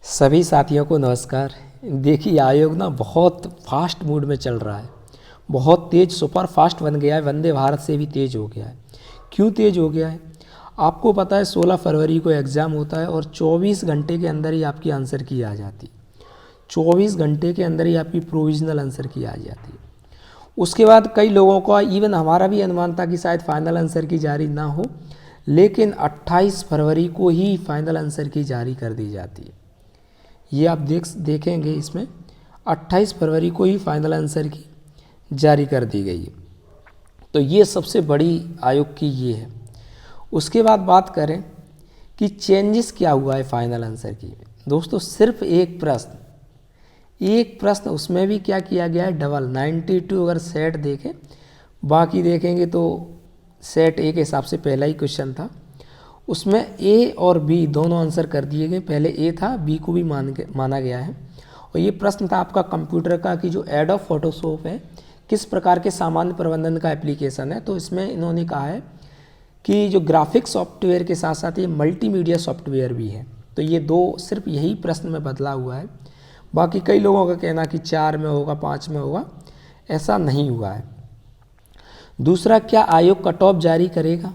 सभी साथियों को नमस्कार। देखिए आयोग ना बहुत फास्ट मूड में चल रहा है, बहुत तेज़ सुपर फास्ट बन गया है, वंदे भारत से भी तेज़ हो गया है। क्यों तेज़ हो गया है? आपको पता है 16 फरवरी को एग्ज़ाम होता है और 24 घंटे के अंदर ही आपकी आंसर की आ जाती है। 24 घंटे के अंदर ही आपकी प्रोविज़नल आंसर की आ जाती है। उसके बाद कई लोगों का, इवन हमारा भी अनुमान था कि शायद फाइनल आंसर की जारी ना हो, लेकिन 28 फरवरी को ही फाइनल आंसर की जारी कर दी जाती है। ये आप देखेंगे इसमें 28 फरवरी को ही फाइनल आंसर की जारी कर दी गई है। तो ये सबसे बड़ी आयोग की ये है। उसके बाद बात करें कि चेंजेस क्या हुआ है फाइनल आंसर की। दोस्तों सिर्फ एक प्रश्न उसमें भी क्या किया गया है, डबल 92 अगर सेट देखें, बाकी देखेंगे तो सेट ए के हिसाब से पहला ही क्वेश्चन था, उसमें ए और बी दोनों आंसर कर दिए गए। पहले ए था, बी को भी माना गया है। और ये प्रश्न था आपका कंप्यूटर का कि जो एडोब फोटोशॉप है किस प्रकार के सामान्य प्रबंधन का एप्लीकेशन है। तो इसमें इन्होंने कहा है कि जो ग्राफिक्स सॉफ्टवेयर के साथ साथ ये मल्टीमीडिया सॉफ्टवेयर भी है। तो ये दो सिर्फ यही प्रश्न में बदला हुआ है। बाकी कई लोगों का कहना कि 4 में होगा, 5 में होगा, ऐसा नहीं हुआ है। दूसरा, क्या आयोग कट ऑफ जारी करेगा?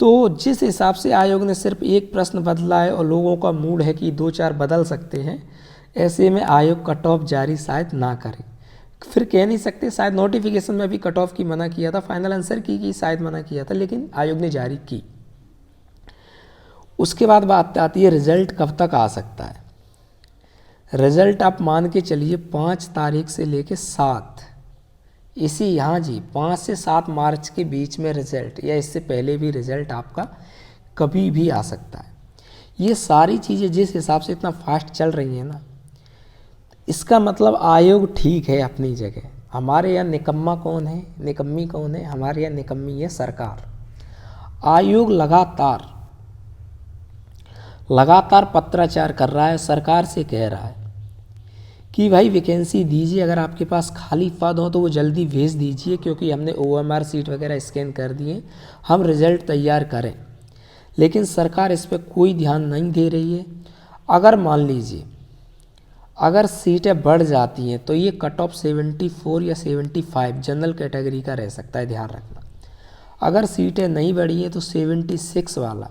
तो जिस हिसाब से आयोग ने सिर्फ एक प्रश्न बदला है और लोगों का मूड है कि 2-4 बदल सकते हैं, ऐसे में आयोग कट ऑफ जारी शायद ना करे। फिर कह नहीं सकते, शायद नोटिफिकेशन में भी कट ऑफ की मना किया था, फाइनल आंसर की शायद मना किया था, लेकिन आयोग ने जारी की। उसके बाद बात आती है रिजल्ट कब तक आ सकता है। रिजल्ट आप मान के चलिए 5 तारीख से लेके 7, इसी, हाँ जी, 5 से 7 मार्च के बीच में रिजल्ट, या इससे पहले भी रिजल्ट आपका कभी भी आ सकता है। ये सारी चीज़ें जिस हिसाब से इतना फास्ट चल रही हैं ना, इसका मतलब आयोग ठीक है अपनी जगह। हमारे यहाँ निकम्मा कौन है, निकम्मी कौन है? हमारे यहाँ निकम्मी है सरकार। आयोग लगातार पत्राचार कर रहा है, सरकार से कह रहा है कि भाई वैकेंसी दीजिए, अगर आपके पास खाली पद हो तो वो जल्दी भेज दीजिए, क्योंकि हमने OMR सीट वगैरह स्कैन कर दिए, हम रिज़ल्ट तैयार करें। लेकिन सरकार इस पर कोई ध्यान नहीं दे रही है। अगर मान लीजिए अगर सीटें बढ़ जाती हैं तो ये कट ऑफ 74 या 75 जनरल कैटेगरी का रह सकता है, ध्यान रखना। अगर सीटें नहीं बढ़ी हैं तो 76 वाला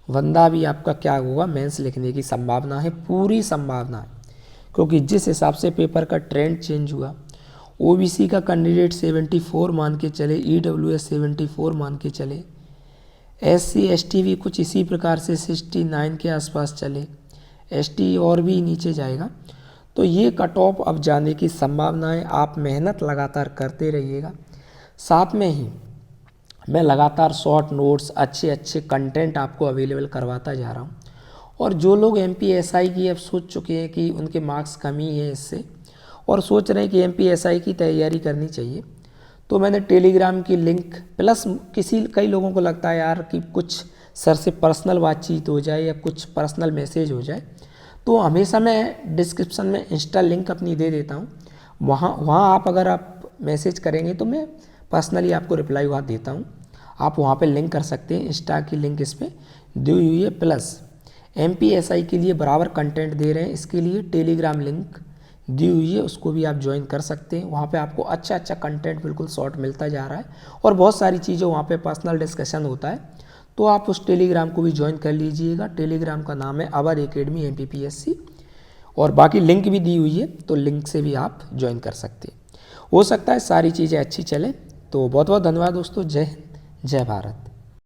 बंदा भी आपका क्या होगा, मेंस लिखने की संभावना है, पूरी संभावना है। क्योंकि जिस हिसाब से पेपर का ट्रेंड चेंज हुआ, OBC का कैंडिडेट 74 मान के चले, EWS 74 मान के चले, SC ST भी कुछ इसी प्रकार से 69 के आसपास चले, ST और भी नीचे जाएगा। तो ये कट ऑफ अब जाने की संभावना है। आप मेहनत लगातार करते रहिएगा। साथ में ही मैं लगातार शॉर्ट नोट्स, अच्छे कंटेंट आपको अवेलेबल करवाता जा रहा हूँ। और जो लोग MPSI की अब सोच चुके हैं कि उनके मार्क्स कमी है इससे, और सोच रहे हैं कि MPSI की तैयारी करनी चाहिए, तो मैंने टेलीग्राम की लिंक प्लस कई लोगों को लगता है यार कि कुछ सर से पर्सनल बातचीत हो जाए या कुछ पर्सनल मैसेज हो जाए, तो हमेशा मैं डिस्क्रिप्शन में इंस्टा लिंक अपनी दे देता हूँ। वहाँ आप अगर आप मैसेज करेंगे तो मैं पर्सनली आपको रिप्लाई वहाँ देता हूँ। आप वहाँ पे लिंक कर सकते हैं, इंस्टा की लिंक इस पर दी हुई है। प्लस MPSI के लिए बराबर कंटेंट दे रहे हैं, इसके लिए टेलीग्राम लिंक दी हुई है, उसको भी आप ज्वाइन कर सकते हैं। वहाँ पे आपको अच्छा कंटेंट बिल्कुल शॉर्ट मिलता जा रहा है और बहुत सारी चीज़ें वहाँ पे पर्सनल डिस्कशन होता है। तो आप उस टेलीग्राम को भी ज्वाइन कर लीजिएगा। टेलीग्राम का नाम है अवर एकेडमी MPPSC, और बाकी लिंक भी दी हुई है, तो लिंक से भी आप ज्वाइन कर सकते हैं। हो सकता है सारी चीज़ें अच्छी चलें। तो बहुत बहुत धन्यवाद दोस्तों। जय हिंद, जय भारत।